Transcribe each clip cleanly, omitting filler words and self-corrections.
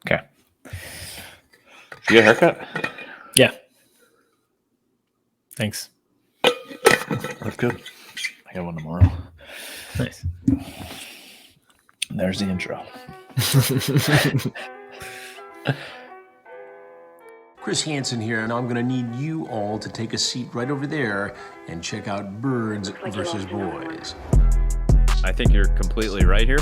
Okay. Did you get a haircut? Yeah. Thanks. That's good. I got one tomorrow. Nice. And there's the intro. Chris Hansen here, and I'm going to need you all to take a seat right over there and check out Birds versus Boys. I think you're completely right here,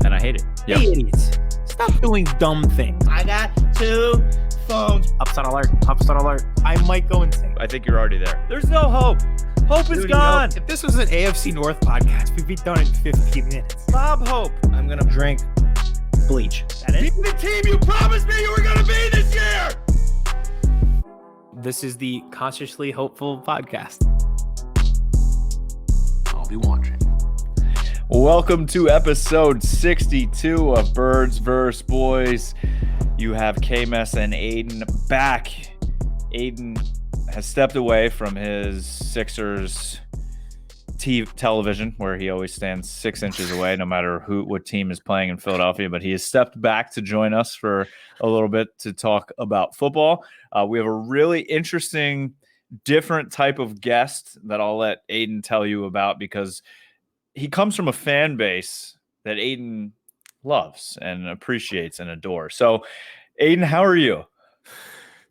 and I hate it. Yep. Hey, idiots. Stop doing dumb things. I got 2 phones. Upset alert. Upset alert. I might go insane. I think you're already there. There's no hope. Hope is gone. If this was an AFC North podcast, we'd be done in 15 minutes. Bob Hope. I'm going to drink bleach. That is the team you promised me you were going to be this year. This is the Consciously Hopeful podcast. I'll be watching. Welcome to episode 62 of Birds vs. Boys. You have Kmess and Aiden back. Aiden has stepped away from his Sixers television, where he always stands 6 inches away, no matter what team is playing in Philadelphia. But he has stepped back to join us for a little bit to talk about football. We have a really interesting, different type of guest that I'll let Aiden tell you about, because he comes from a fan base that Aiden loves and appreciates and adores. So, Aiden, how are you?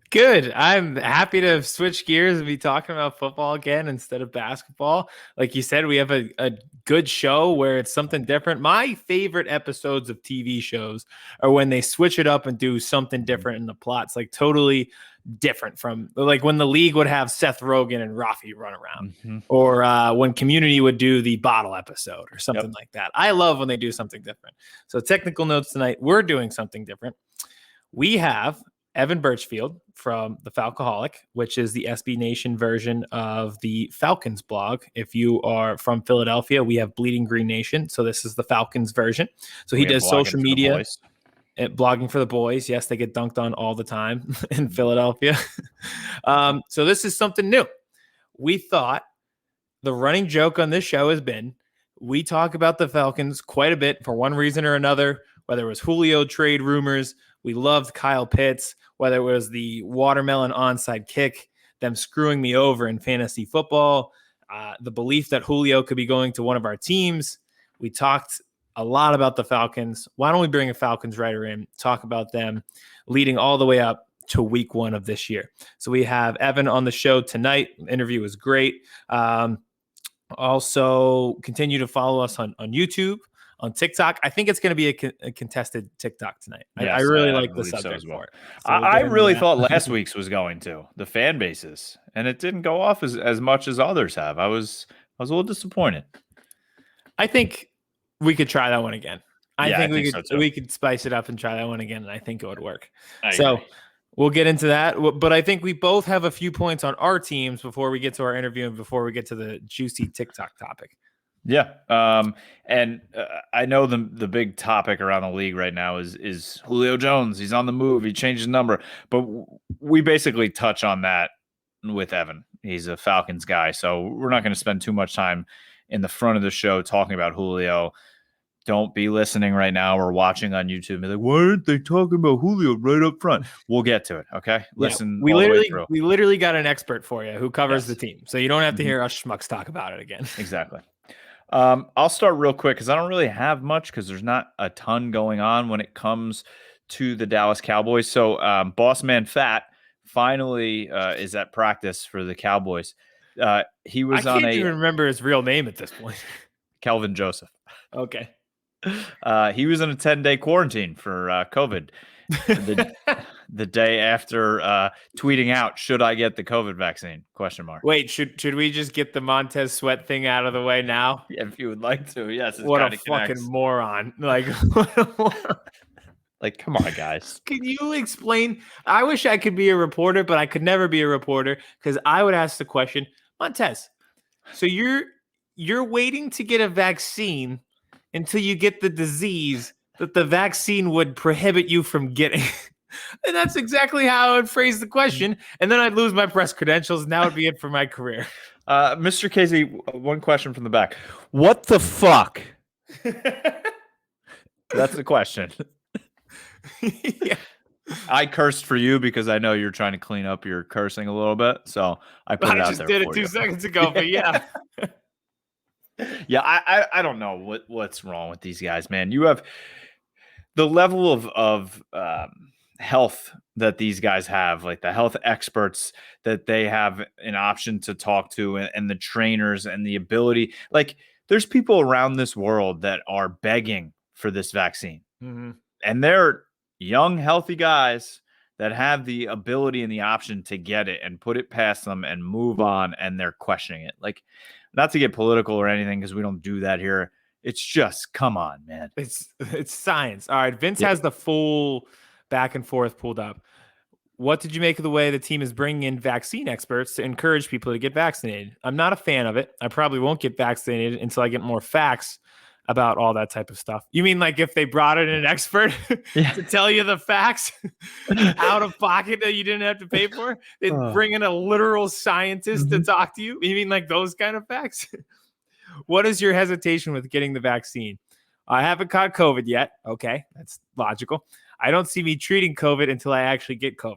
Good. I'm happy to switch gears and be talking about football again instead of basketball. Like you said, we have a good show where it's something different. My favorite episodes of TV shows are when they switch it up and do something different in the plots, like totally different from like when the League would have Seth Rogen and Rafi run around, or when Community would do the bottle episode or something like that. I love when they do something different. So technical notes tonight, we're doing something different. We have Evan Birchfield from the Falcoholic, which is the SB Nation version of the Falcons blog. If you are from Philadelphia, we have Bleeding Green Nation. So this is the Falcons version. So he does social media. Blogging for the boys. Yes, they get dunked on all the time in Philadelphia. So this is something new. We thought the running joke on this show has been we talk about the Falcons quite a bit for one reason or another, whether it was Julio trade rumors. We loved Kyle Pitts, whether it was the watermelon onside kick, them screwing me over in fantasy football, the belief that Julio could be going to one of our teams. We talked a lot about the Falcons. Why don't we bring a Falcons writer in, talk about them leading all the way up to week 1 of this year. So we have Evan on the show tonight. The interview was great. Also, continue to follow us on YouTube, on TikTok. I think it's going to be a contested TikTok tonight. Yes, I really like the subject for it. So I really thought last week's was going to, the fan bases, and it didn't go off as much as others have. I was a little disappointed. I think we could try that one again. I think we could spice it up and try that one again, and I think it would work. So we'll get into that. But I think we both have a few points on our teams before we get to our interview and before we get to the juicy TikTok topic. Yeah. And I know the big topic around the league right now is Julio Jones. He's on the move. He changed his number. But we basically touch on that with Evan. He's a Falcons guy. So we're not going to spend too much time in the front of the show talking about Julio. Don't be listening right now or watching on YouTube and be like, why aren't they talking about Julio right up front? We'll get to it, okay? Listen, we literally got an expert for you who covers the team. So you don't have to hear us schmucks talk about it again. Exactly. I'll start real quick because I don't really have much because there's not a ton going on when it comes to the Dallas Cowboys. So Boss Man Fat finally is at practice for the Cowboys. He was I can't even remember his real name at this point. Kelvin Joseph. Okay. He was in a 10-day quarantine for COVID the day after tweeting out, should I get the COVID vaccine? ? Wait, should we just get the Montez Sweat thing out of the way now? Yeah, if you would like to. Yes. What a fucking moron. Like, come on, guys. Can you explain? I wish I could be a reporter, but I could never be a reporter because I would ask the question, Montez, so you're waiting to get a vaccine until you get the disease that the vaccine would prohibit you from getting. And that's exactly how I would phrase the question. And then I'd lose my press credentials. And that would be it for my career. Mr. Casey, one question from the back. What the fuck? That's the question. Yeah. I cursed for you because I know you're trying to clean up your cursing a little bit. So I put it I out just there did it for 2 you. seconds ago, but yeah. Yeah, I don't know what's wrong with these guys, man. You have the level of health that these guys have, like the health experts that they have an option to talk to, and the trainers and the ability. Like, there's people around this world that are begging for this vaccine, and they're young, healthy guys that have the ability and the option to get it and put it past them and move on, and they're questioning it. Like, not to get political or anything, because we don't do that here. It's just, come on, man. It's science. All right, Vince Yeah. has the full back and forth pulled up. What did you make of the way the team is bringing in vaccine experts to encourage people to get vaccinated? I'm not a fan of it. I probably won't get vaccinated until I get more facts about all that type of stuff. You mean like if they brought in an expert to tell you the facts out of pocket that you didn't have to pay for? They'd bring in a literal scientist to talk to you? You mean like those kind of facts? What is your hesitation with getting the vaccine? I haven't caught COVID yet. Okay, that's logical. I don't see me treating COVID until I actually get COVID.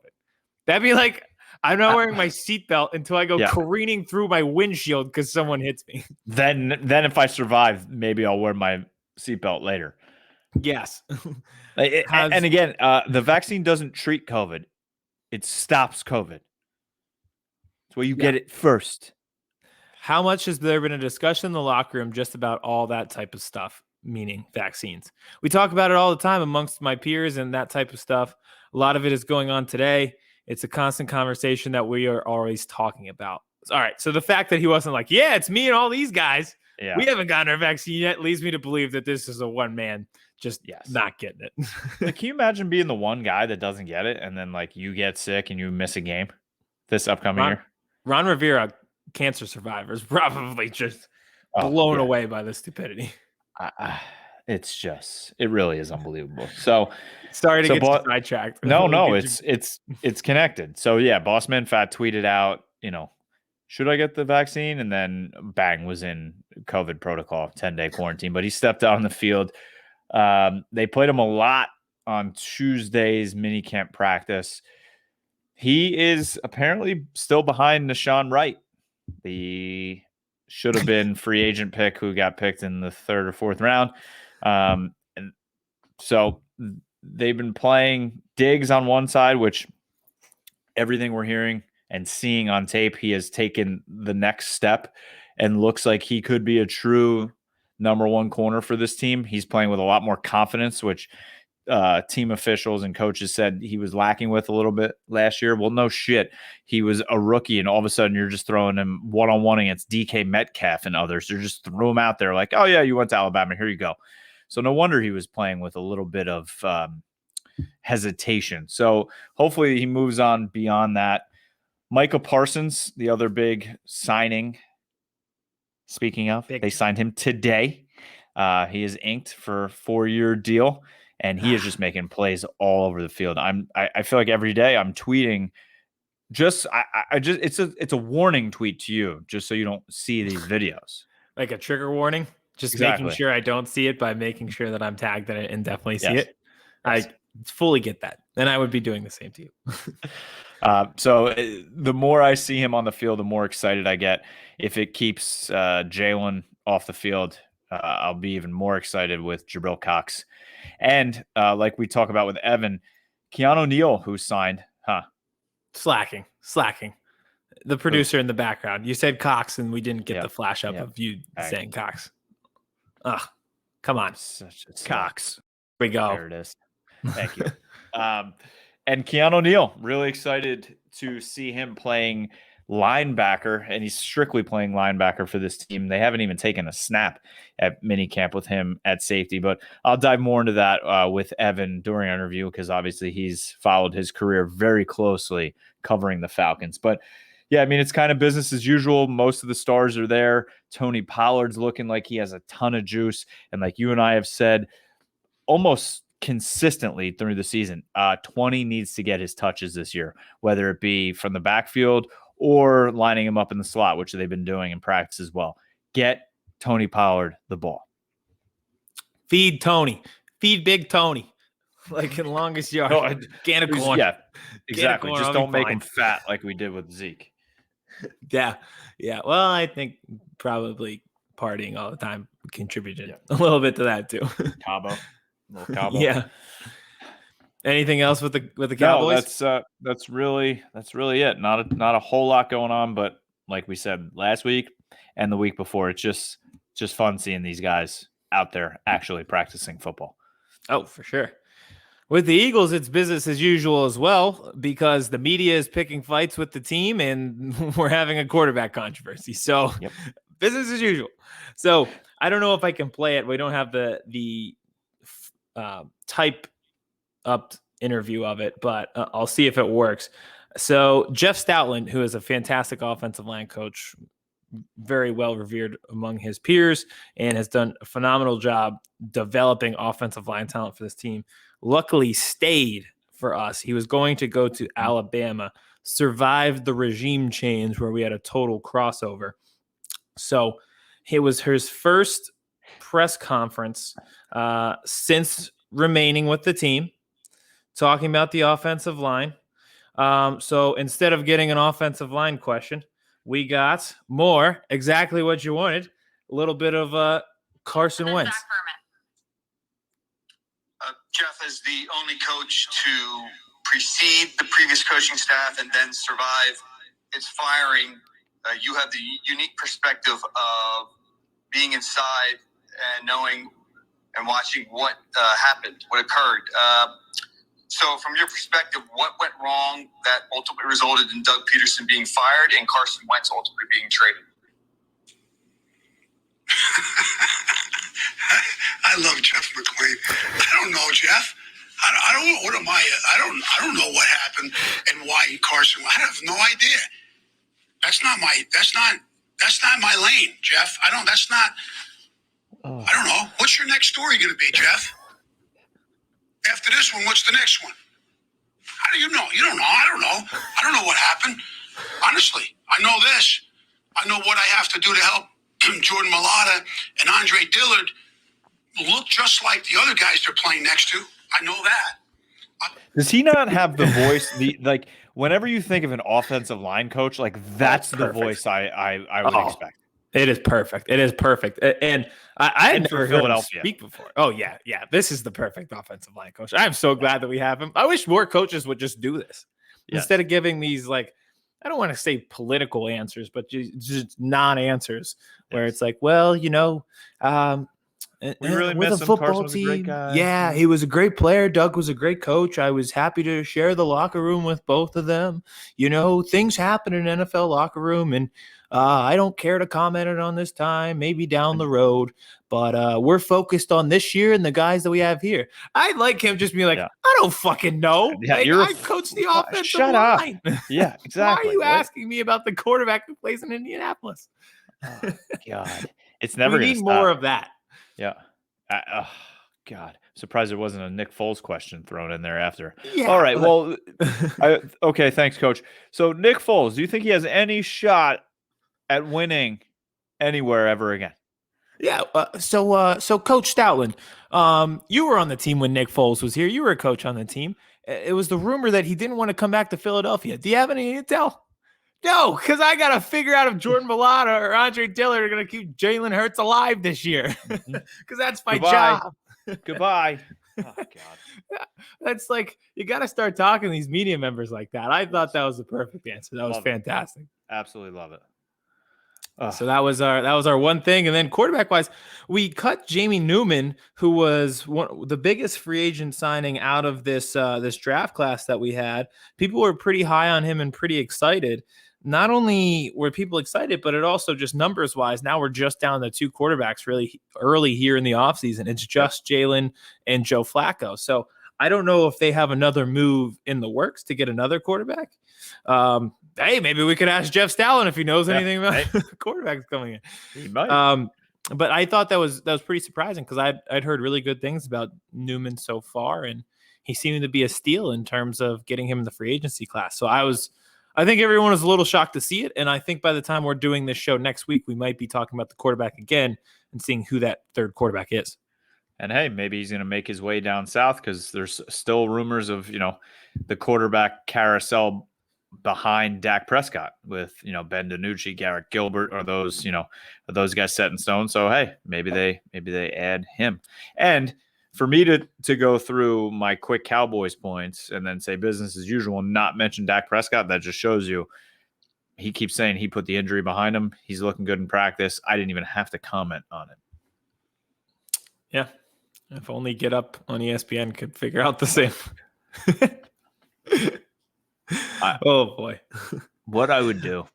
That'd be like, I'm not wearing my seatbelt until I go careening through my windshield because someone hits me. Then if I survive, maybe I'll wear my seatbelt later. Yes. And again, the vaccine doesn't treat COVID. It stops COVID. That's where you get it first. How much has there been a discussion in the locker room just about all that type of stuff, meaning vaccines? We talk about it all the time amongst my peers and that type of stuff. A lot of it is going on today. It's a constant conversation that we are always talking about. All right. So the fact that he wasn't like, yeah, it's me and all these guys. Yeah. We haven't gotten our vaccine yet leads me to believe that this is a one man just not getting it. Like, can you imagine being the one guy that doesn't get it and then like you get sick and you miss a game this upcoming year? Ron Rivera, cancer survivors, probably just blown away by the stupidity. It really is unbelievable. So sorry to get you sidetracked. No, it's connected. So yeah, Bossman Fat tweeted out, should I get the vaccine? And then bang, was in COVID protocol, 10-day quarantine, but he stepped out on the field. They played him a lot on Tuesday's minicamp practice. He is apparently still behind Nashawn Wright, the should have been free agent pick who got picked in the 3rd or 4th round. And so they've been playing Diggs on one side, which everything we're hearing and seeing on tape, he has taken the next step and looks like he could be a true number 1 corner for this team. He's playing with a lot more confidence, which team officials and coaches said he was lacking with a little bit last year. Well, no shit. He was a rookie, and all of a sudden you're just throwing him one-on-one against DK Metcalf and others. You're just throw him out there like, oh, yeah, you went to Alabama. Here you go. So no wonder he was playing with a little bit of hesitation. So hopefully he moves on beyond that. Micah Parsons, the other big signing. Speaking of, they signed him today. He is inked for a 4-year deal. And he is just making plays all over the field. I feel like every day I'm tweeting. It's a warning tweet to you, just so you don't see these videos. Like a trigger warning, just making sure I don't see it by making sure that I'm tagged in it and definitely see it. Yes. I fully get that, and I would be doing the same to you. So the more I see him on the field, the more excited I get. If it keeps Jalen off the field, I'll be even more excited with Jabril Cox. And like we talk about with Evan, Keanu Neal, who signed, Slacking. The producer in the background. You said Cox, and we didn't get the flash up of you saying Cox. Come on. Cox. Here we go. There it is. Thank you. And Keanu Neal, really excited to see him playing linebacker, and he's strictly playing linebacker for this team. They haven't even taken a snap at minicamp with him at safety, but I'll dive more into that with Evan during our interview, because obviously he's followed his career very closely covering the Falcons. But yeah, I mean, it's kind of business as usual. Most of the stars are there. Tony Pollard's looking like he has a ton of juice, and like you and I have said almost consistently through the season, 20 needs to get his touches this year, whether it be from the backfield or lining him up in the slot, which they've been doing in practice as well. Get Tony Pollard the ball. Feed Tony. Feed Big Tony. like in longest yard. No, Can of corn. Yeah, exactly. corn, Just I'll be don't make fine. them fat like we did with Zeke. Yeah. Well, I think probably partying all the time contributed a little bit to that too. Cabo. Little Cabo. Yeah. Anything else with the Cowboys? No, that's really it. Not a whole lot going on, but like we said last week and the week before, it's just fun seeing these guys out there actually practicing football. Oh, for sure. With the Eagles, it's business as usual as well because the media is picking fights with the team and we're having a quarterback controversy. So business as usual. So I don't know if I can play it. We don't have the type up interview of it, but I'll see if it works. So Jeff Stoutland, who is a fantastic offensive line coach, very well revered among his peers and has done a phenomenal job developing offensive line talent for this team, luckily stayed for us. He was going to go to Alabama, survived the regime change where we had a total crossover. So it was his first press conference since remaining with the team, talking about the offensive line. So instead of getting an offensive line question, we got more exactly what you wanted. A little bit of Carson Wentz. Jeff, as the only coach to precede the previous coaching staff and then survive its firing, you have the unique perspective of being inside and knowing and watching what happened, what occurred. So from your perspective, what went wrong that ultimately resulted in Doug Peterson being fired and Carson Wentz ultimately being traded? I love Jeff McLean. I don't know, Jeff. I don't. What am I? I don't know what happened and why Carson. I have no idea. That's not my lane, Jeff. That's not. I don't know. What's your next story going to be, Jeff? After this one, what's the next one? How do you know? You don't know. I don't know. I don't know what happened. Honestly, I know this. I know what I have to do to help Jordan Mailata and Andre Dillard look just like the other guys they're playing next to. I know that. Does he not have the voice? Like whenever you think of an offensive line coach, like that's the voice I would expect. It is perfect. It is perfect. And I had never heard him speak before. Oh, yeah. This is the perfect offensive line coach. I'm so glad that we have him. I wish more coaches would just do this instead of giving these, like, I don't want to say political answers, but just non-answers where it's like, well, you know, we really miss him. Carson was a great guy. Yeah, he was a great player. Doug was a great coach. I was happy to share the locker room with both of them. You know, things happen in an NFL locker room, and I don't care to comment on this time, maybe down the road, but we're focused on this year and the guys that we have here. I'd like him just be like, I don't fucking know. Yeah, like, I coach the offensive shut line. Up. Yeah, exactly. Why are you asking me about the quarterback who plays in Indianapolis? Oh, God. It's never we need more of that. Yeah. Oh, God. Surprised there wasn't a Nick Foles question thrown in there after. Yeah, all right. Well, okay. Thanks, Coach. So Nick Foles, do you think he has any shot at winning anywhere ever again? Yeah. So Coach Stoutland, you were on the team when Nick Foles was here. You were a coach on the team. It was the rumor that he didn't want to come back to Philadelphia. Do you have any intel? No, because I got to figure out if Jordan Mailata or Andre Dillard are going to keep Jalen Hurts alive this year. Because that's my job. Goodbye. Oh, God. That's like, you got to start talking to these media members like that. I thought that was the perfect answer. That was fantastic. Absolutely love it. So that was our one thing. And then quarterback wise, we cut Jamie Newman, who was the biggest free agent signing out of this draft class that we had. People were pretty high on him and pretty excited. Not only were people excited, but it also just numbers wise, now we're just down to two quarterbacks really early here in the offseason. It's just Jalen and Joe Flacco. So I don't know if they have another move in the works to get another quarterback. Hey, maybe we could ask Jeff Stoutland if he knows anything about quarterbacks coming in. He might. But I thought that was pretty surprising because I'd heard really good things about Newman so far, and he seemed to be a steal in terms of getting him in the free agency class. So I think everyone was a little shocked to see it, and I think by the time we're doing this show next week, we might be talking about the quarterback again and seeing who that third quarterback is. And hey, maybe he's going to make his way down south because there's still rumors of, the quarterback carousel behind Dak Prescott with, Ben DiNucci, Garrett Gilbert, are those guys set in stone. So, hey, maybe they add him. And for me to go through my quick Cowboys points and then say business as usual and not mention Dak Prescott, that just shows you he keeps saying he put the injury behind him. He's looking good in practice. I didn't even have to comment on it. Yeah. If only Get Up on ESPN could figure out the same. Oh boy. What I would do.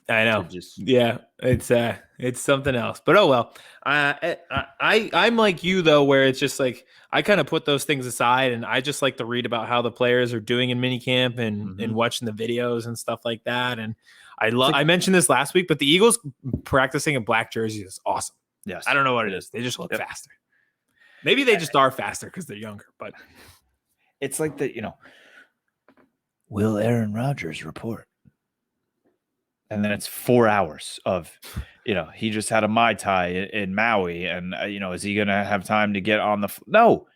I know. Yeah, it's something else. But oh well. I'm like you though, where it's just like I kind of put those things aside, and I just like to read about how the players are doing in minicamp and watching the videos and stuff like that. And I mentioned this last week, but the Eagles practicing in black jerseys is awesome. Yes, I don't know what it is. They just look faster. Maybe they just are faster because they're younger. But it's like will Aaron Rodgers report? And then it's 4 hours of, he just had a Mai Tai in Maui. And, is he going to have time to get on the No,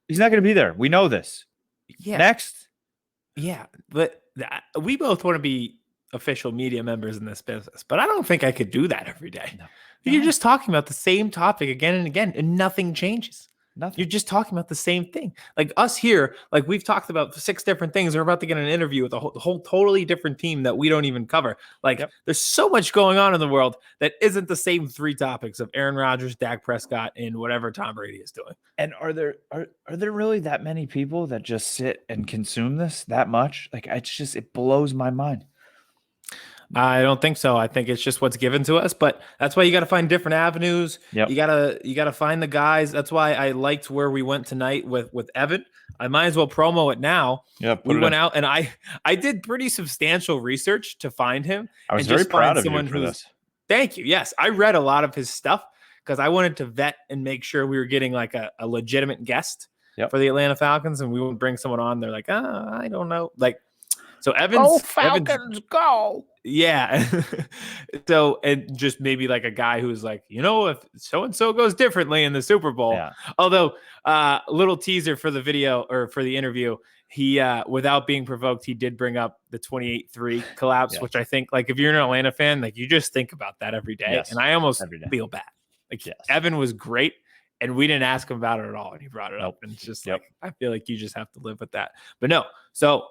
he's not going to be there. We know this. Yeah. Next. Yeah. But we both want to be official media members in this business, but I don't think I could do that every day. No. You're just talking about the same topic again and again, and nothing changes. Nothing. You're just talking about the same thing. Like us here, like we've talked about 6 different things. We're about to get an interview with a whole totally different team that we don't even cover. Like there's so much going on in the world that isn't the same 3 topics of Aaron Rodgers, Dak Prescott, and whatever Tom Brady is doing. And are there really that many people that just sit and consume this that much? Like it blows my mind. I don't think so. I think it's just what's given to us, but that's why you got to find different avenues. Yep. You gotta find the guys. That's why I liked where we went tonight with Evan. I might as well promo it now. Yeah, we went out and I did pretty substantial research to find him. I was very proud of you for this. Thank you. Yes, I read a lot of his stuff because I wanted to vet and make sure we were getting like a legitimate guest for the Atlanta Falcons, and we wouldn't bring someone on. They're like, I don't know, like. So Falcons, go. Yeah. So, and just maybe like a guy who's like, if so-and-so goes differently in the Super Bowl. Yeah. Although, little teaser for the video or for the interview, he, without being provoked, he did bring up the 28-3 collapse, which I think, like, if you're an Atlanta fan, like, you just think about that every day. Yes. And I almost feel bad. Like, Evan was great, and we didn't ask him about it at all, and he brought it up. And it's just like, I feel like you just have to live with that. But no, so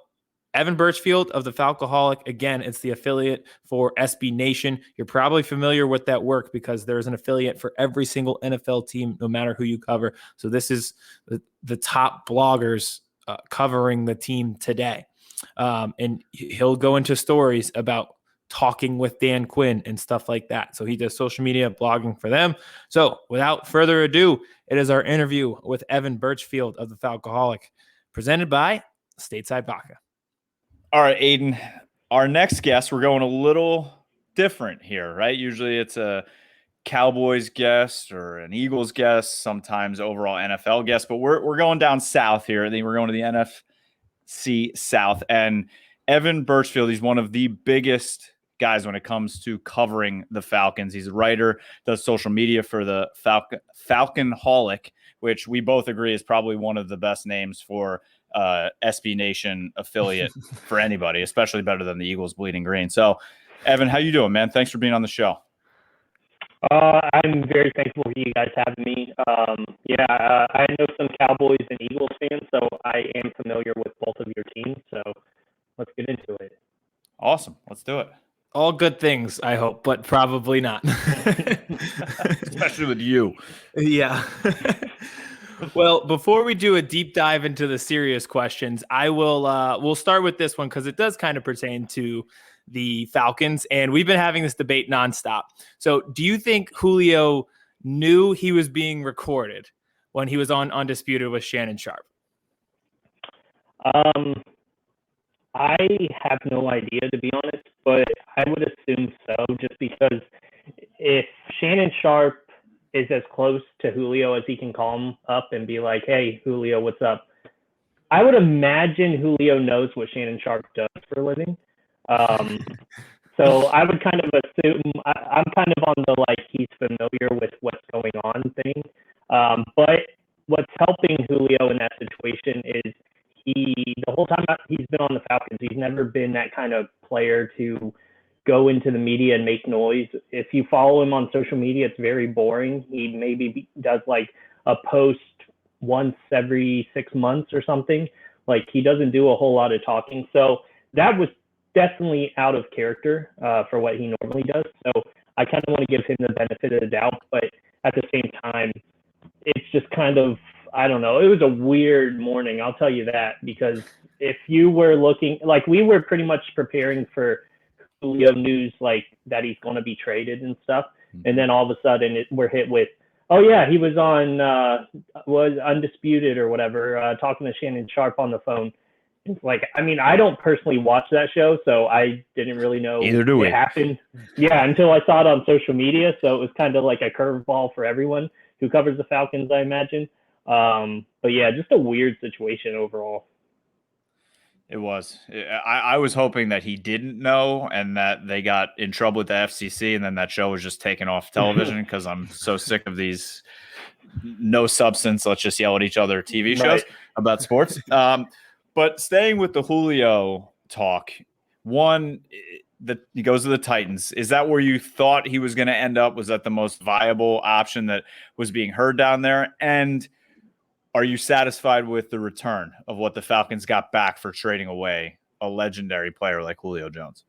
Evan Birchfield of the Falcoholic. Again, it's the affiliate for SB Nation. You're probably familiar with that work because there's an affiliate for every single NFL team, no matter who you cover. So this is the top bloggers covering the team today. And he'll go into stories about talking with Dan Quinn and stuff like that. So he does social media blogging for them. So without further ado, it is our interview with Evan Birchfield of the Falcoholic, presented by Stateside Vodka. All right, Aiden, our next guest, we're going a little different here, right? Usually it's a Cowboys guest or an Eagles guest, sometimes overall NFL guest, but we're going down south here. I think we're going to the NFC South. And Evan Birchfield, he's one of the biggest guys when it comes to covering the Falcons. He's a writer, does social media for the Falcoholic, which we both agree is probably one of the best names for SB Nation affiliate for anybody, especially better than the Eagles Bleeding Green. So, Evan, how you doing, man? Thanks for being on the show. I'm very thankful for you guys having me. I know some Cowboys and Eagles fans, so I am familiar with both of your teams. So let's get into it. Awesome. Let's do it. All good things, I hope, but probably not. Especially with you. Yeah. Well, before we do a deep dive into the serious questions, we'll start with this one because it does kind of pertain to the Falcons, and we've been having this debate nonstop. So do you think Julio knew he was being recorded when he was on Undisputed with Shannon Sharpe? I have no idea, to be honest, but I would assume so, just because if Shannon Sharpe is as close to Julio as he can call him up and be like, hey, Julio, what's up? I would imagine Julio knows what Shannon Sharpe does for a living. So I would kind of assume, I'm kind of on the, like, he's familiar with what's going on thing. But what's helping Julio in that situation is the whole time he's been on the Falcons, he's never been that kind of player to go into the media and make noise. If you follow him on social media, it's very boring. He maybe does like a post once every 6 months or something. Like, he doesn't do a whole lot of talking. So that was definitely out of character for what he normally does. So I kind of want to give him the benefit of the doubt, but at the same time, it's just kind of, I don't know. It was a weird morning, I'll tell you that, because if you were looking, like, we were pretty much preparing for Julio news, like that he's going to be traded and stuff. And then all of a sudden we're hit with, oh yeah, he was on, was Undisputed or whatever, talking to Shannon Sharp on the phone. It's like, I mean, I don't personally watch that show, so I didn't really know what happened. Yeah, until I saw it on social media. So it was kind of like a curveball for everyone who covers the Falcons, I imagine. But yeah, just a weird situation overall. It was. I was hoping that he didn't know and that they got in trouble with the FCC and then that show was just taken off television, because I'm so sick of these no substance, let's just yell at each other TV shows about sports. But staying with the Julio talk, he goes to the Titans. Is that where you thought he was going to end up? Was that the most viable option that was being heard down there? And are you satisfied with the return of what the Falcons got back for trading away a legendary player like Julio Jones?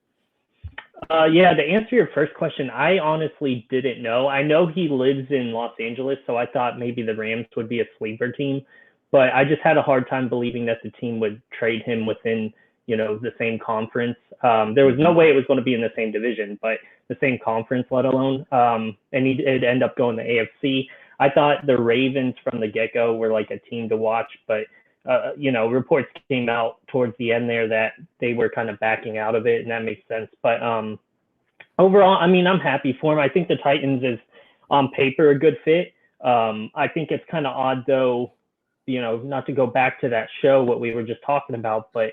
Yeah, to answer your first question, I honestly didn't know. I know he lives in Los Angeles, so I thought maybe the Rams would be a sleeper team, but I just had a hard time believing that the team would trade him within, the same conference. There was no way it was going to be in the same division, but the same conference, let alone. And he'd end up going to AFC. I thought the Ravens from the get-go were like a team to watch, but, reports came out towards the end there that they were kind of backing out of it, and that makes sense. But overall, I mean, I'm happy for him. I think the Titans is, on paper, a good fit. I think it's kind of odd, though, not to go back to that show, what we were just talking about, but,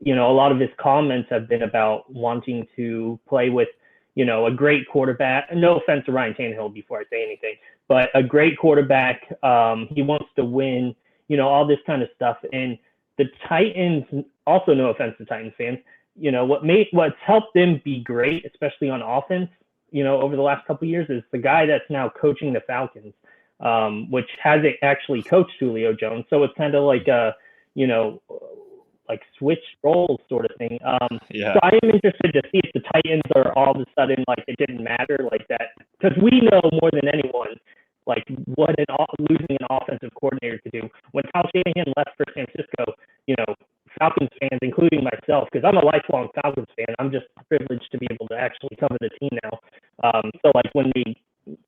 a lot of his comments have been about wanting to play with, a great quarterback. No offense to Ryan Tannehill before I say anything, but a great quarterback. He wants to win, all this kind of stuff. And the Titans, also no offense to Titans fans, what's helped them be great, especially on offense, over the last couple of years, is the guy that's now coaching the Falcons, which hasn't actually coached Julio Jones. So it's kind of like a, like switch roles sort of thing. So I am interested to see if the Titans are all of a sudden like it didn't matter like that, because we know more than anyone like what losing an offensive coordinator could do. When Kyle Shanahan left for San Francisco, Falcons fans, including myself, because I'm a lifelong Falcons fan, I'm just privileged to be able to actually cover the team now. So like when we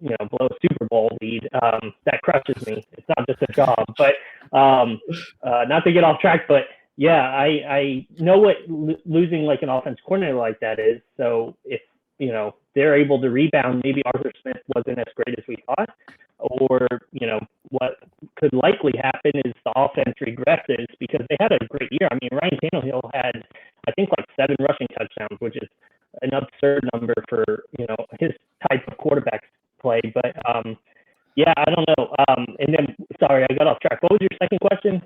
blow a Super Bowl lead, that crushes me. It's not just a job, but not to get off track, but yeah, I know what losing like an offense coordinator like that is. So if, they're able to rebound, maybe Arthur Smith wasn't as great as we thought, or, what could likely happen is the offense regresses because they had a great year. I mean, Ryan Tannehill had, I think, like 7 rushing touchdowns, which is an absurd number for, his type of quarterback play. But, yeah, I don't know. And then, sorry, I got off track. What was your second question?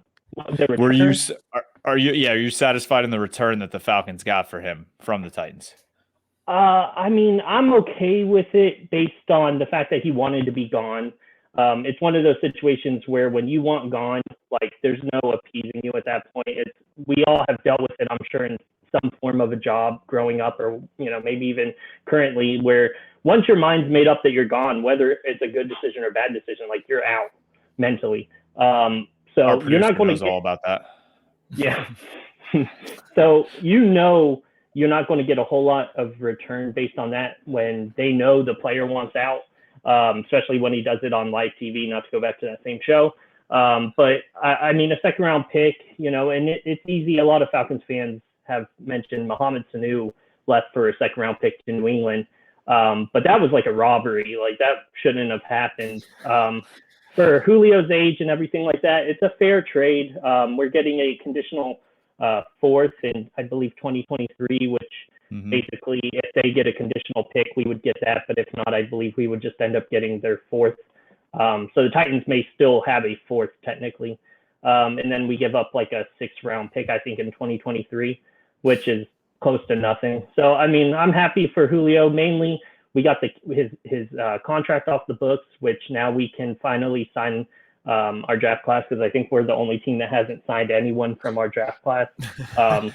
Are you satisfied in the return that the Falcons got for him from the Titans? I mean, I'm okay with it based on the fact that he wanted to be gone. It's one of those situations where when you want gone, like there's no appeasing you at that point. We all have dealt with it, I'm sure, in some form of a job growing up, or maybe even currently, where once your mind's made up that you're gone, whether it's a good decision or a bad decision, like you're out mentally. So you're not going to get all about that. Yeah. So you're not going to get a whole lot of return based on that when they know the player wants out, especially when he does it on live TV, not to go back to that same show. But I mean, a second round pick, and it's easy. A lot of Falcons fans have mentioned Mohamed Sanu left for a second round pick to New England. But that was like a robbery. Like that shouldn't have happened. For Julio's age and everything like that, it's a fair trade. We're getting a conditional fourth in, I believe, 2023, which basically, if they get a conditional pick, we would get that. But if not, I believe we would just end up getting their fourth So the Titans may still have a fourth technically. And then we give up like a 6th-round pick, I think, in 2023, which is close to nothing. So, I mean, I'm happy for Julio. Mainly, we got his contract off the books, which now we can finally sign our draft class, because I think we're the only team that hasn't signed anyone from our draft class.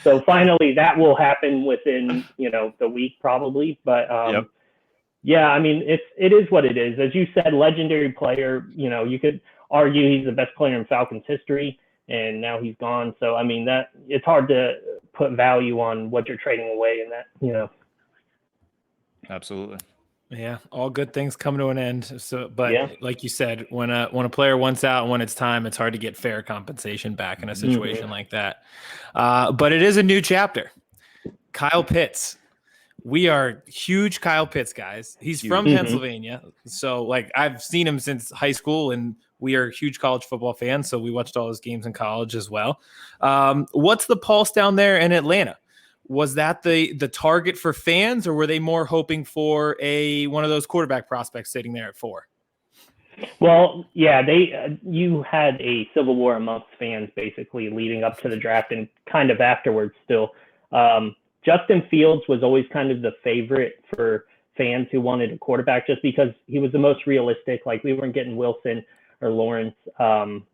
So finally, that will happen within, the week probably. But yeah, I mean, it is what it is. As you said, legendary player. You could argue he's the best player in Falcons history, and now he's gone. So I mean, that it's hard to put value on what you're trading away in that. Absolutely. Yeah, all good things come to an end. So, but Yeah. like you said, when a player wants out and when it's time, it's hard to get fair compensation back in a situation like that. But it is a new chapter. Kyle Pitts. We are huge Kyle Pitts guys. He's from Pennsylvania. So like I've seen him since high school, and we are huge college football fans. So we watched all his games in college as well. What's the pulse down there in Atlanta? Was that the target for fans, or were they more hoping for one of those quarterback prospects sitting there at 4? Well, yeah, you had a civil war amongst fans basically leading up to the draft and kind of afterwards still. Justin Fields was always kind of the favorite for fans who wanted a quarterback, just because he was the most realistic. Like, we weren't getting Wilson or Lawrence.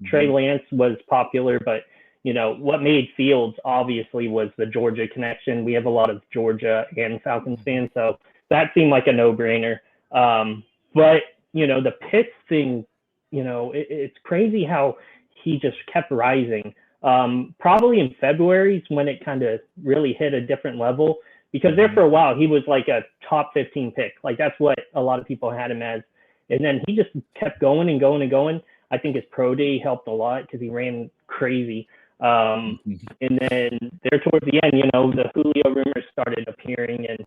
Trey Lance was popular, but what made Fields obviously was the Georgia connection. We have a lot of Georgia and Falcons fans, so that seemed like a no-brainer. But the Pitts thing, it's crazy how he just kept rising. Probably in February is when it kind of really hit a different level, because there for a while he was like a top 15 pick. Like, that's what a lot of people had him as. And then he just kept going and going and going. I think his pro day helped a lot because he ran crazy. And then there towards the end, the Julio rumors started appearing, and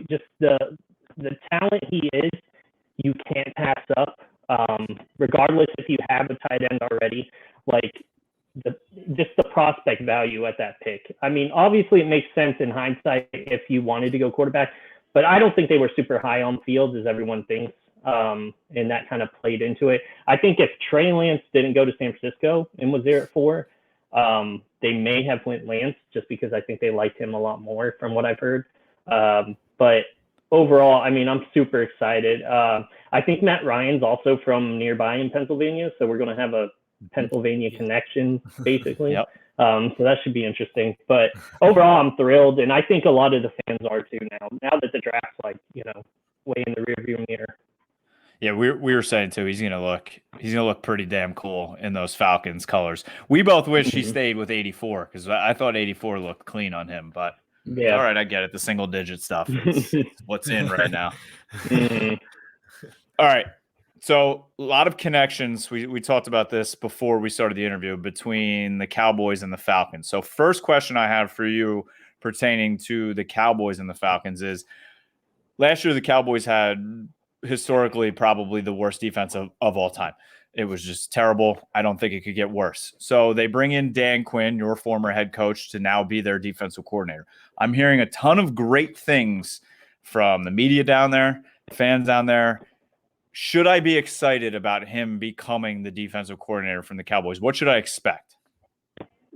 just the talent he is, you can't pass up. Regardless if you have a tight end already, like the prospect value at that pick. I mean, obviously it makes sense in hindsight if you wanted to go quarterback, but I don't think they were super high on Fields as everyone thinks. And that kind of played into it. I think if Trey Lance didn't go to San Francisco and was there at 4, they may have went Lance, just because I think they liked him a lot more from what I've heard. But overall, I mean, I'm super excited. I think Matt Ryan's also from nearby in Pennsylvania, so we're going to have a Pennsylvania connection, basically. So that should be interesting. But overall, I'm thrilled, and I think a lot of the fans are too now that the draft's way in the rearview mirror. Yeah, we were saying too, he's gonna look pretty damn cool in those Falcons colors. We both wish he stayed with 84, because I thought 84 looked clean on him, but yeah, all right, I get it. The single digit stuff, it's what's in right now. All right, so a lot of connections. We talked about this before we started the interview, between the Cowboys and the Falcons. So first question I have for you pertaining to the Cowboys and the Falcons is, last year the Cowboys had historically probably the worst defense of all time. It was just terrible. I don't think it could get worse. So they bring in Dan Quinn, your former head coach, to now be their defensive coordinator. I'm hearing a ton of great things from the media down there, the fans down there. Should I be excited about him becoming the defensive coordinator from the Cowboys? What should I expect?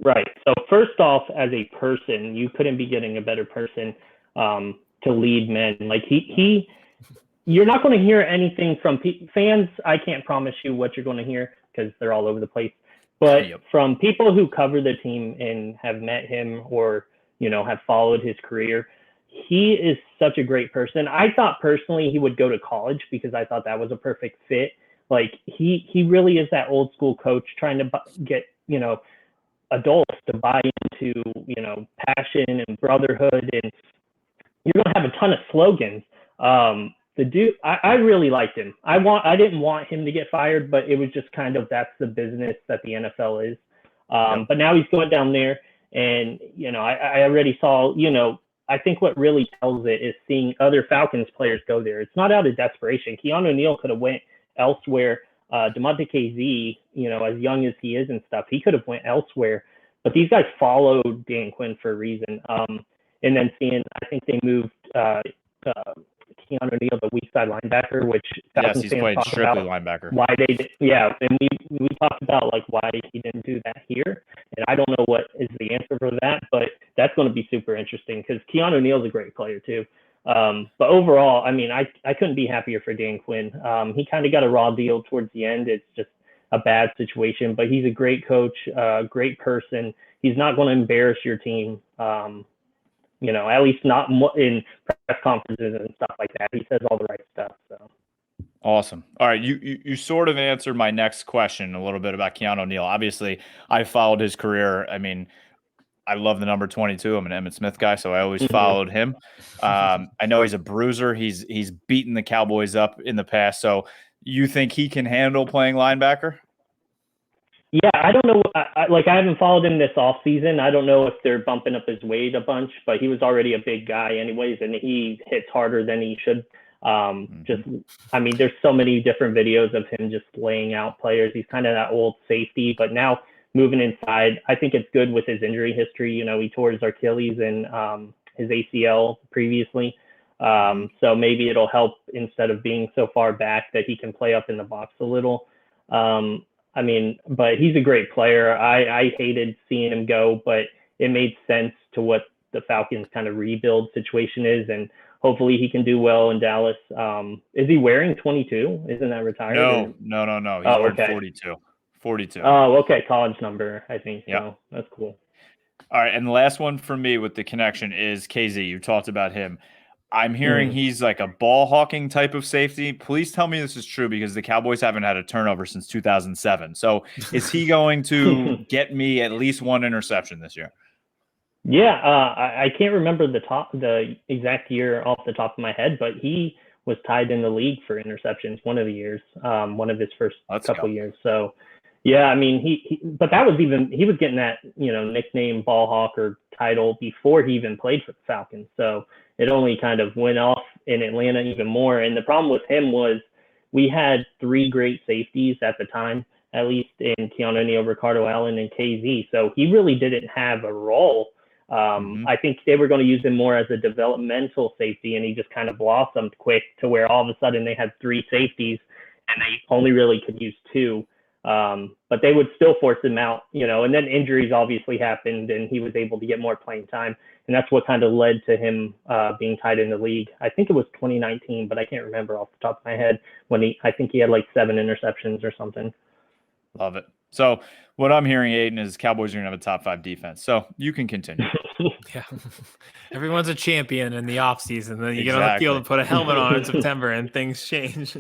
Right. So first off, as a person, you couldn't be getting a better person to lead men. Like you're not going to hear anything from fans. I can't promise you what you're going to hear, because they're all over the place. But from people who cover the team and have met him, or have followed his career, he is such a great person. I thought personally he would go to college, because I thought that was a perfect fit. Like, he really is that old school coach trying to get adults to buy into passion and brotherhood, and you're going to have a ton of slogans. The dude, I really liked him. I didn't want him to get fired, but it was just kind of, that's the business that the NFL is. But now he's going down there, and I already saw. I think what really tells it is seeing other Falcons players go there. It's not out of desperation. Keanu Neal could have went elsewhere. DeMonte KZ, as young as he is and stuff, he could have went elsewhere. But these guys followed Dan Quinn for a reason. And then I think they moved Keanu Neal the weak side linebacker, which Yes, Falcons he's fans playing talk strictly about linebacker. why they did. Yeah, and we talked about like why he didn't do that here, and I don't know what is the answer for that, but that's going to be super interesting because Keanu Neal's a great player too. But overall, I mean, I couldn't be happier for Dan Quinn. He kind of got a raw deal towards the end. It's just a bad situation, but he's a great coach, great person. He's not going to embarrass your team. At least not in press conferences and stuff like that. He says all the right stuff. So awesome. All right, you sort of answered my next question a little bit about Keanu Neal. Obviously, I followed his career. I mean, I love the number 22. I'm an Emmitt Smith guy, so I always followed him. I know he's a bruiser. He's beaten the Cowboys up in the past. So you think he can handle playing linebacker? Yeah, I don't know. I haven't followed him this off season. I don't know if they're bumping up his weight a bunch, but he was already a big guy anyways, and he hits harder than he should. There's so many different videos of him just laying out players. He's kind of that old safety, but now moving inside, I think it's good with his injury history. He tore his Achilles and his ACL previously. So maybe it'll help instead of being so far back that he can play up in the box a little. But he's a great player. I hated seeing him go, but it made sense to what the Falcons kind of rebuild situation is, and hopefully he can do well in Dallas. Is he wearing 22? Isn't that retired? No. He's wearing 42. 42. Oh, okay. College number, I think. Yep. So that's cool. All right, and the last one for me with the connection is KZ. You talked about him. I'm hearing he's like a ball hawking type of safety. Please tell me this is true because the Cowboys haven't had a turnover since 2007. So is he going to get me at least one interception this year? Yeah, I can't remember the exact year off the top of my head, but he was tied in the league for interceptions one of the years, one of his first couple years. So yeah, I mean but that was he was getting that nickname ball hawker title before he even played for the Falcons. So it only kind of went off in Atlanta even more. And the problem with him was we had three great safeties at the time, at least in Keanu Neal, Ricardo Allen, and KZ. So he really didn't have a role. I think they were going to use him more as a developmental safety, and he just kind of blossomed quick to where all of a sudden they had three safeties and they only really could use two. But they would still force him out, and then injuries obviously happened and he was able to get more playing time. And that's what kind of led to him being tied in the league. I think it was 2019, but I can't remember off the top of my head I think he had like 7 interceptions or something. Love it. So what I'm hearing, Aiden, is Cowboys are going to have a top 5 defense. So you can continue. Yeah. Everyone's a champion in the offseason. Then you get on the field and put a helmet on in September and things change.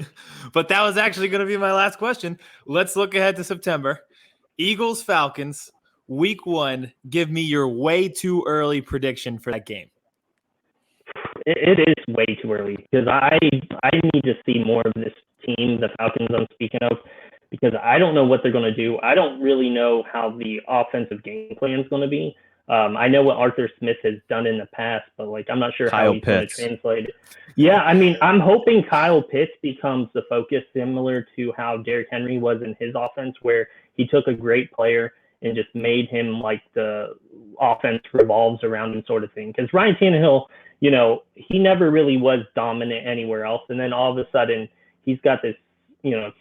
But that was actually going to be my last question. Let's look ahead to September. Eagles, Falcons, week 1. Give me your way too early prediction for that game. It is way too early because I need to see more of this team, the Falcons I'm speaking of, because I don't know what they're going to do. I don't really know how the offensive game plan is going to be. I know what Arthur Smith has done in the past, but I'm not sure how he's going to translate it. Yeah, I mean, I'm hoping Kyle Pitts becomes the focus, similar to how Derrick Henry was in his offense, where he took a great player and just made him like the offense revolves around him sort of thing. Because Ryan Tannehill, he never really was dominant anywhere else. And then all of a sudden he's got this,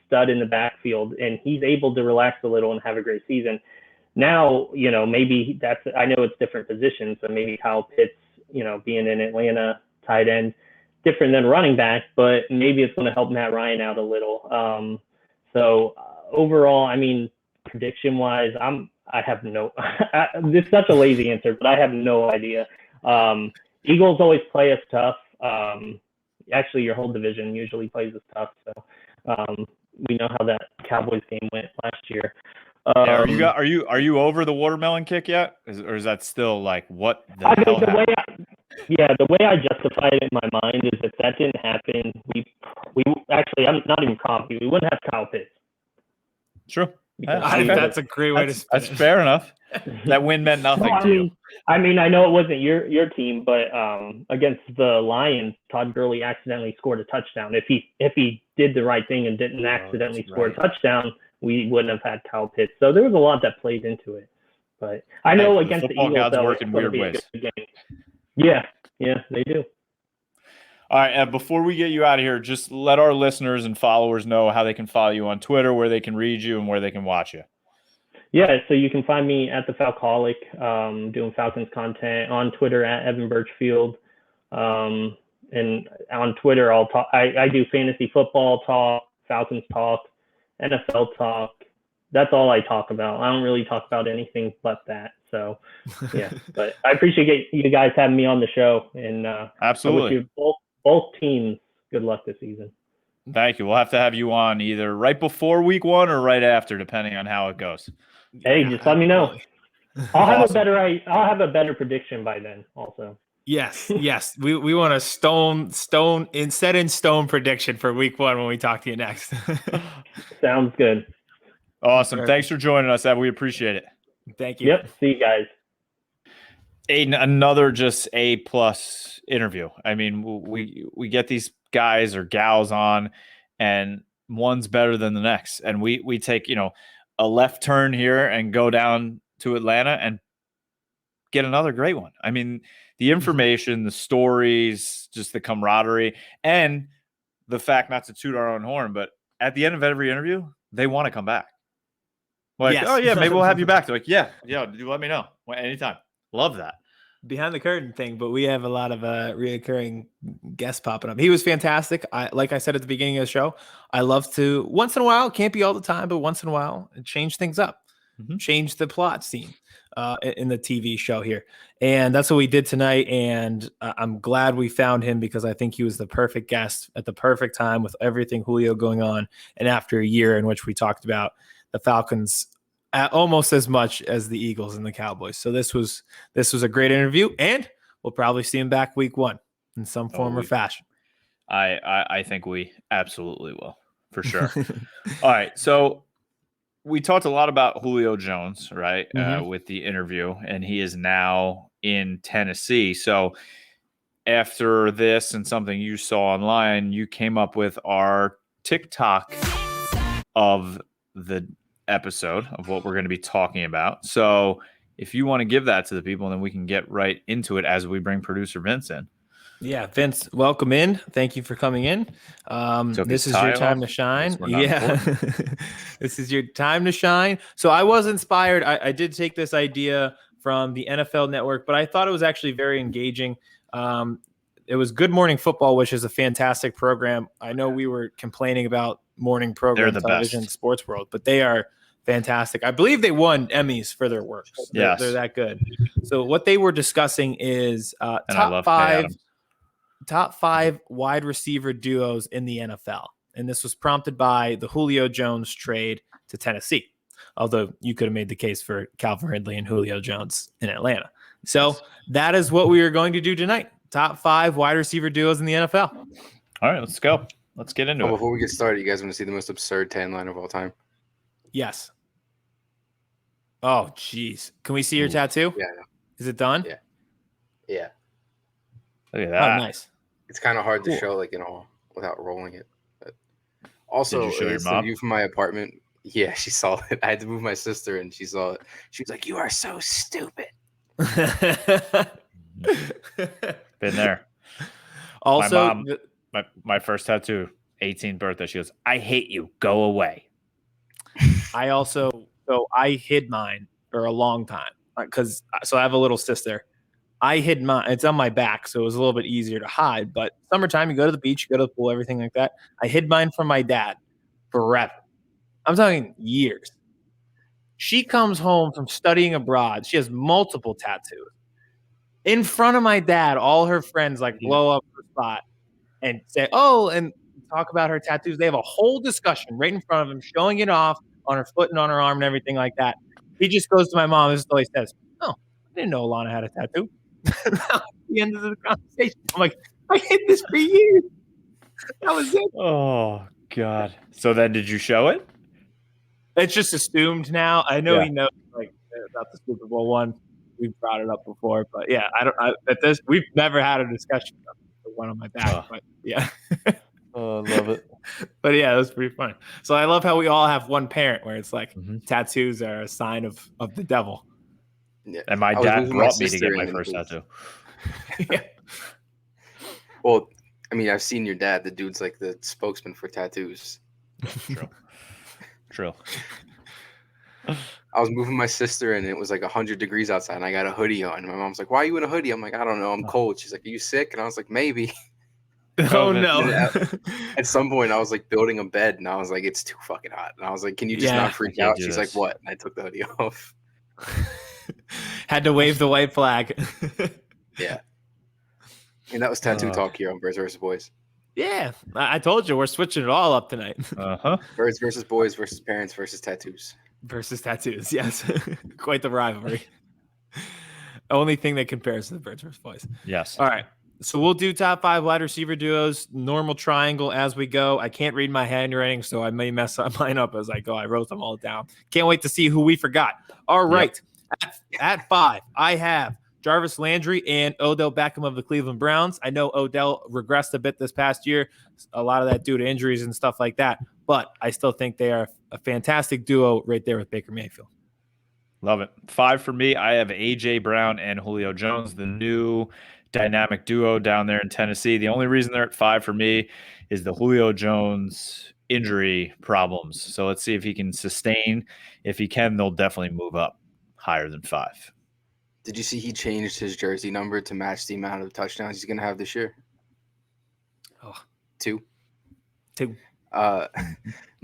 stud in the backfield and he's able to relax a little and have a great season. Now, maybe I know it's different positions, so maybe Kyle Pitts, being in Atlanta, tight end, different than running back, but maybe it's going to help Matt Ryan out a little. So overall, I mean, prediction wise, I have no, this is such a lazy answer, but I have no idea. Eagles always play us tough. Actually, your whole division usually plays us tough. So we know how that Cowboys game went last year. Are you over the watermelon kick yet? Or is that still like what the hell happened? The way I justify it in my mind is if that didn't happen, we actually, I'm not even confident, we wouldn't have Kyle Pitts. True. That's a great way to spin That's fair enough. That win meant nothing to you. I mean, I know it wasn't your team, but against the Lions, Todd Gurley accidentally scored a touchdown. If he did the right thing and didn't accidentally score a touchdown, we wouldn't have had Kyle Pitts. So there was a lot that played into it. But I know against the Eagles, gods work in weird ways. Yeah, they do. All right. Before we get you out of here, just let our listeners and followers know how they can follow you on Twitter, where they can read you, and where they can watch you. Yeah, so you can find me at the Falcoholic, doing Falcons content on Twitter at Evan Birchfield. And on Twitter, I do fantasy football talk, Falcons talk, NFL talk. That's all I talk about. I don't really talk about anything but that. So, yeah. But I appreciate you guys having me on the show. And Absolutely. I wish you both teams good luck this season. Thank you. We'll have to have you on either right before week 1 or right after, depending on how it goes. Hey, just let me know. I'll have a better prediction by then also. Yes. We want a set in stone prediction for week 1 when we talk to you next. Sounds good. Awesome. Perfect. Thanks for joining us, Evan. We appreciate it. Thank you. Yep. See you guys. Aiden, another just A+ interview. I mean, we get these guys or gals on, and one's better than the next. And we take, a left turn here and go down to Atlanta and get another great one. I mean, the information, the stories, just the camaraderie, and the fact, not to toot our own horn, but at the end of every interview, they want to come back. Like, Yes. Oh yeah, maybe we'll have you back. They're like, yeah, do let me know anytime. Love that. Behind the curtain thing, but we have a lot of reoccurring guests popping up. He was fantastic. Like I said at the beginning of the show, I love to once in a while, can't be all the time, but once in a while, change things up, change the plot scene in the TV show here. And that's what we did tonight. And I'm glad we found him, because I think he was the perfect guest at the perfect time with everything Julio going on. And after a year in which we talked about the Falcons almost as much as the Eagles and the Cowboys. So this was a great interview, and we'll probably see him back week 1 in some form or fashion. I think we absolutely will, for sure. All right. So we talked a lot about Julio Jones, right? With the interview, and he is now in Tennessee. So after this and something you saw online, you came up with our TikTok of the episode of what we're going to be talking about. So if you want to give that to the people, then we can get right into it as we bring producer Vince in. Yeah, Vince, welcome in. Thank you for coming in. This is your time to shine. Yeah, this is your time to shine. So I was inspired. I did take this idea from the NFL Network, but I thought it was actually very engaging. It was Good Morning Football, which is a fantastic program. I know we were complaining about morning program television in the sports world, but they are fantastic. I believe they won Emmys for their work. They're that good. So what they were discussing is top five wide receiver duos in the NFL. And this was prompted by the Julio Jones trade to Tennessee. Although you could have made the case for Calvin Ridley and Julio Jones in Atlanta. So that is what we are going to do tonight. Top 5 wide receiver duos in the NFL. All right, let's go. Let's get into it. Before we get started, you guys want to see the most absurd tan line of all time? Yes. Oh, geez. Can we see your tattoo? Yeah. Is it done? Yeah. Look at that. Oh, nice. It's kind of hard to show, without rolling it. But also, Did you show your it's mom? the view from my apartment. Yeah, she saw it. I had to move my sister, and she saw it. She was like, "You are so stupid." Been there. Also, my mom, my first tattoo, 18th birthday, she goes, "I hate you. Go away." I hid mine for a long time I have a little sister. I hid mine. It's on my back, so it was a little bit easier to hide. But summertime, you go to the beach, you go to the pool, everything like that. I hid mine from my dad forever. I'm talking years. She comes home from studying abroad. She has multiple tattoos. In front of my dad, all her friends blow up her spot and say, "Oh," and talk about her tattoos. They have a whole discussion right in front of him, showing it off on her foot and on her arm and everything like that. He just goes to my mom. This is all he says. "Oh, I didn't know Alana had a tattoo." At the end of the conversation, I'm like, "I hid this for years." That was it. Oh, God. So then did you show it? It's just assumed now. I know he knows about the Super Bowl one. We've brought it up before, but yeah, we've never had a discussion about the one on my back, but yeah. Oh, I love it. But yeah, it was pretty funny. So I love how we all have one parent where it's like tattoos are a sign of the devil. Yeah. And my dad brought me to get my first tattoo. Yeah. Well, I mean, I've seen your dad. The dude's like the spokesman for tattoos. True. I was moving my sister, and it was like 100 degrees outside, and I got a hoodie on. And my mom's like, "Why are you in a hoodie?" I'm like, "I don't know. I'm cold." She's like, "Are you sick?" And I was like, "Maybe." Oh no! At some point, I was like building a bed, and I was like, "It's too fucking hot." And I was like, "Can you just not freak out?" She's like, "What?" And I took the hoodie off. Had to wave the white flag. Yeah. And that was tattoo talk here on Birds versus Boys. Yeah, I told you we're switching it all up tonight. Birds versus Boys versus parents versus tattoos. Versus tattoos, yes. Quite the rivalry. Only thing that compares to the Birds versus Boys. Yes. All right. So we'll do top 5 wide receiver duos, normal triangle as we go. I can't read my handwriting, so I may mess up mine up as I go. I wrote them all down. Can't wait to see who we forgot. All right. Yep. At 5, I have Jarvis Landry and Odell Beckham of the Cleveland Browns. I know Odell regressed a bit this past year, a lot of that due to injuries and stuff like that, but I still think they are a fantastic duo right there with Baker Mayfield. Love it. 5 for me. I have A.J. Brown and Julio Jones, the new dynamic duo down there in Tennessee. The only reason they're at 5 for me is the Julio Jones injury problems. So let's see if he can sustain. If he can, they'll definitely move up higher than 5. Did you see he changed his jersey number to match the amount of touchdowns he's going to have this year? 2.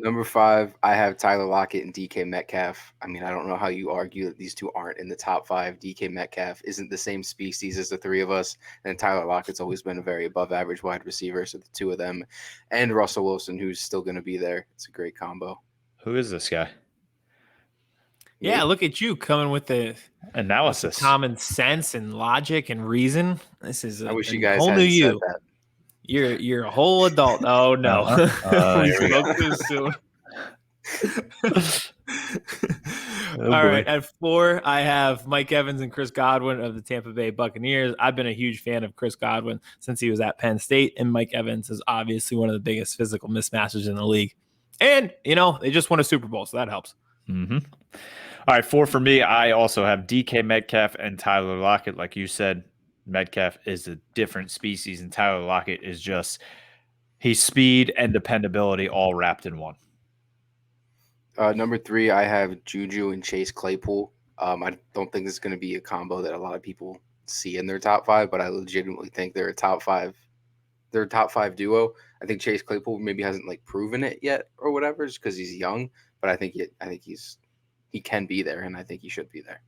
Number 5, I have Tyler Lockett and DK Metcalf. I mean, I don't know how you argue that these two aren't in the top 5. DK Metcalf isn't the same species as the three of us, and Tyler Lockett's always been a very above-average wide receiver, so the two of them, and Russell Wilson, who's still going to be there. It's a great combo. Who is this guy? Yeah, look at you coming with the analysis, common sense and logic and reason. This is I wish you guys whole hadn't new you. said that. You're a whole adult. Oh no, we spoke too soon. All right, at 4, I have Mike Evans and Chris Godwin of the Tampa Bay Buccaneers. I've been a huge fan of Chris Godwin since he was at Penn State, and Mike Evans is obviously one of the biggest physical mismatches in the league. And they just won a Super Bowl, so that helps. Mm-hmm. All right, 4 for me. I also have DK Metcalf and Tyler Lockett. Like you said, Metcalf is a different species, and Tyler Lockett is just he's speed and dependability all wrapped in one. Number 3, I have Juju and Chase Claypool. I don't think this is going to be a combo that a lot of people see in their top 5, but I legitimately think they're a top 5. They're a top 5 duo. I think Chase Claypool maybe hasn't proven it yet or whatever, just because he's young. But I think he can be there, and I think he should be there.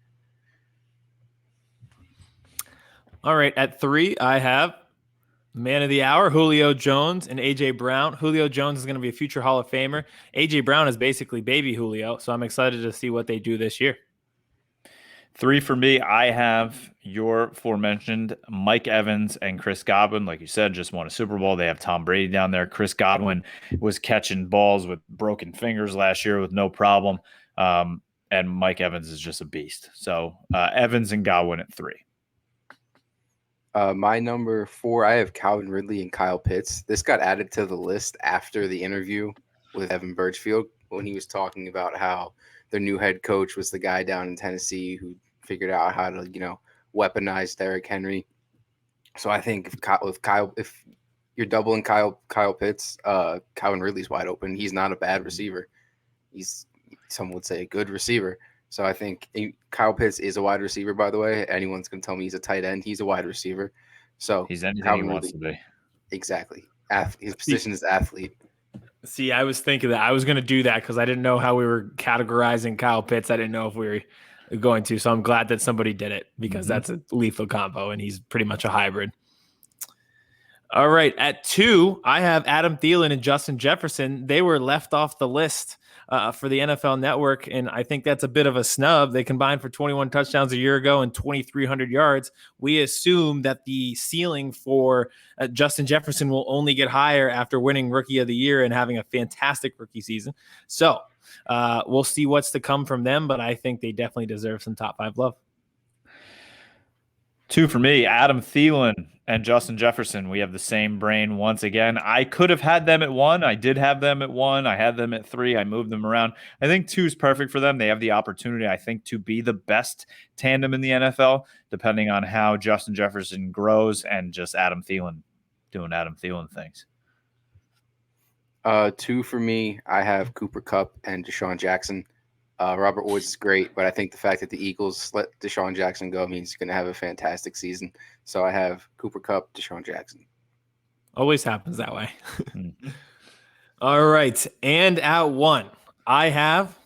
All right, at 3, I have man of the hour, Julio Jones and A.J. Brown. Julio Jones is going to be a future Hall of Famer. A.J. Brown is basically baby Julio, so I'm excited to see what they do this year. 3 for me, I have your aforementioned Mike Evans and Chris Godwin. Like you said, just won a Super Bowl. They have Tom Brady down there. Chris Godwin was catching balls with broken fingers last year with no problem. And Mike Evans is just a beast. So Evans and Godwin at 3. My number 4, I have Calvin Ridley and Kyle Pitts. This got added to the list after the interview with Evan Birchfield when he was talking about how their new head coach was the guy down in Tennessee who figured out how to, weaponize Derrick Henry. So I think if you're doubling Kyle Pitts, Calvin Ridley's wide open. He's not a bad receiver. He's, some would say, a good receiver. So I think Kyle Pitts is a wide receiver, by the way. Anyone's going to tell me he's a tight end. He's a wide receiver. So he's anything Calvin he wants to be. Exactly. His position is athlete. See, I was thinking that I was going to do that because I didn't know how we were categorizing Kyle Pitts. I didn't know if we were going to. So I'm glad that somebody did it because that's a lethal combo, and he's pretty much a hybrid. All right. At 2, I have Adam Thielen and Justin Jefferson. They were left off the list for the NFL Network, and I think that's a bit of a snub. They combined for 21 touchdowns a year ago and 2,300 yards. We assume that the ceiling for Justin Jefferson will only get higher after winning Rookie of the Year and having a fantastic rookie season. So we'll see what's to come from them, but I think they definitely deserve some top 5 love. 2 for me, Adam Thielen and Justin Jefferson. We have the same brain once again. I could have had them at 1. I did have them at 1. I had them at 3. I moved them around. I think 2 is perfect for them. They have the opportunity, I think, to be the best tandem in the NFL, depending on how Justin Jefferson grows and just Adam Thielen doing Adam Thielen things. 2 for me. I have Cooper Kupp and Deshaun Jackson. Robert Woods is great, but I think the fact that the Eagles let Deshaun Jackson go means he's going to have a fantastic season. So I have Cooper Kupp, Deshaun Jackson. Always happens that way. All right. And at 1, I have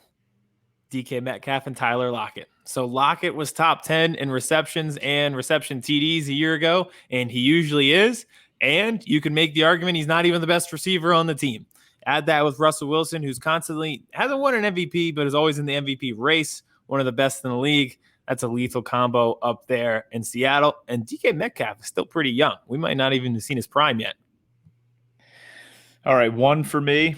DK Metcalf and Tyler Lockett. So Lockett was top 10 in receptions and reception TDs a year ago, and he usually is. And you can make the argument he's not even the best receiver on the team. Add that with Russell Wilson, who's constantly hasn't won an MVP, but is always in the MVP race, one of the best in the league. That's a lethal combo up there in Seattle. And DK Metcalf is still pretty young. We might not even have seen his prime yet. All right, 1 for me.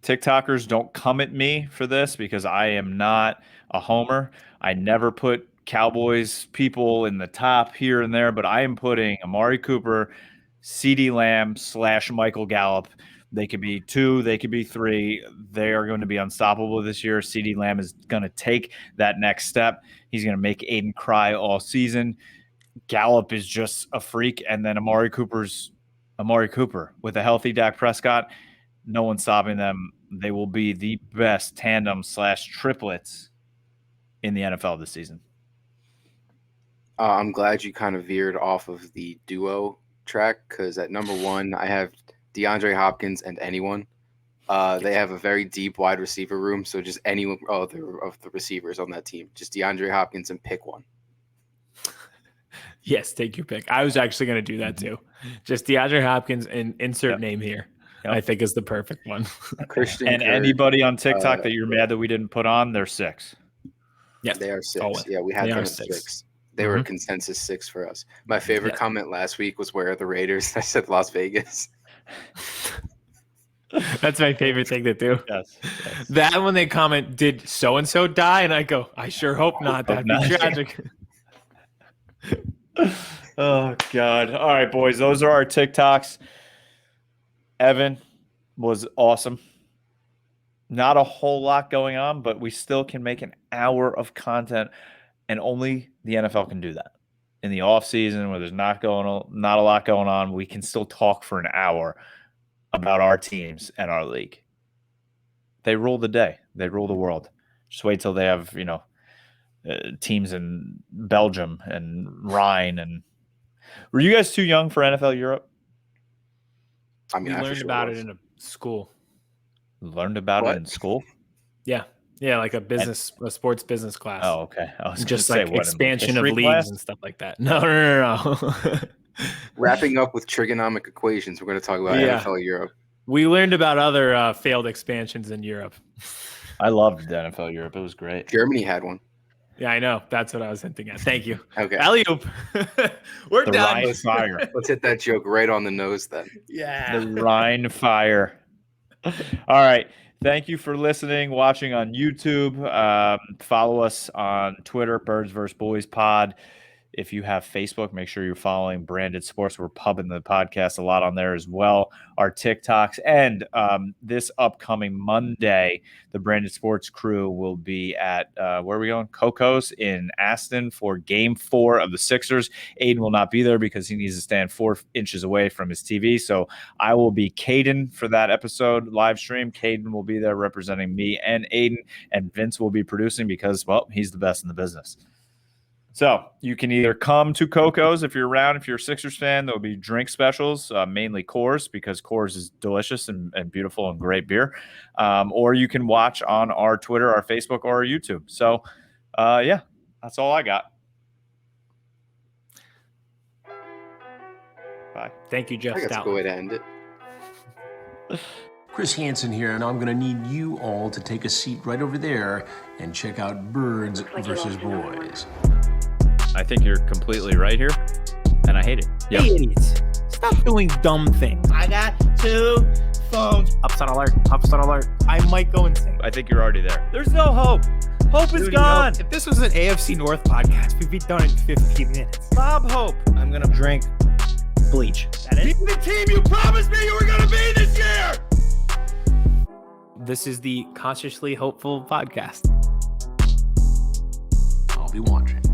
TikTokers, don't come at me for this because I am not a homer. I never put Cowboys people in the top here and there, but I am putting Amari Cooper, CeeDee Lamb / Michael Gallup. They could be 2, they could be 3. They are going to be unstoppable this year. CeeDee Lamb is going to take that next step. He's going to make Aiden cry all season. Gallup is just a freak. And then Amari Cooper's Amari Cooper with a healthy Dak Prescott. No one's stopping them. They will be the best tandem / triplets in the NFL this season. I'm glad you kind of veered off of the duo track because at number 1, I have DeAndre Hopkins and anyone. They have a very deep wide receiver room, so just anyone of the receivers on that team. Just DeAndre Hopkins and pick one. Yes, take your pick. I was actually going to do that too. Just DeAndre Hopkins and insert name here. Yep. I think is the perfect one. Christian and Kirk, anybody on TikTok that you're mad that we didn't put on, they're 6. Yeah, they are 6. Yeah, we had them at 6. They were a consensus 6 for us. My favorite comment last week was where are the Raiders? I said Las Vegas. That's my favorite thing to do. Yes. That when they comment, did so-and-so die? And I go, I sure hope not. That'd be tragic. Oh, God. All right, boys. Those are our TikToks. Evan was awesome. Not a whole lot going on, but we still can make an hour of content, and only the NFL can do that. In the off season, where there's not a lot going on, we can still talk for an hour about our teams and our league. They rule the day. They rule the world. Just wait till they have, teams in Belgium and Rhine. And were you guys too young for NFL Europe? I mean, we learned about it in a school. Learned about it in school? Yeah. Yeah, like a sports business class. Oh, okay. I was just like expansion of leagues and stuff like that. No. Wrapping up with trigonomic equations, we're going to talk about NFL Europe. We learned about other failed expansions in Europe. I loved the NFL Europe. It was great. Germany had one. Yeah, I know. That's what I was hinting at. Thank you. Okay. Alley-oop. We're done. Rhine Fire. Let's hit that joke right on the nose then. Yeah. The Rhine Fire. All right. Thank you for listening, watching on YouTube. Follow us on Twitter, Birds vs. Boys Pod. If you have Facebook, make sure you're following Branded Sports. We're pubbing the podcast a lot on there as well. Our TikToks. And this upcoming Monday, the Branded Sports crew will be at, where are we going? Coco's in Aston for Game 4 of the Sixers. Aiden will not be there because he needs to stand 4 inches away from his TV. So I will be Caden for that episode live stream. Caden will be there representing me and Aiden. And Vince will be producing because, well, he's the best in the business. So you can either come to Coco's if you're around. If you're a Sixers fan, there will be drink specials, mainly Coors, because Coors is delicious and beautiful and great beer. Or you can watch on our Twitter, our Facebook, or our YouTube. So, yeah, that's all I got. Bye. Thank you, Jeff. That's a good way to end it. Chris Hansen here, and I'm going to need you all to take a seat right over there and check out Birds vs. Boys. I think you're completely right here, and I hate it. Yep. Hey, idiots. Stop doing dumb things. I got 2 phones. Upset alert. Upset alert. I might go insane. I think you're already there. There's no hope. Hope is gone. If this was an AFC North podcast, we'd be done in 15 minutes. Bob Hope. I'm going to drink bleach. That it? Be the team you promised me you were going to be this year! This is the Consciously Hopeful podcast. I'll be watching.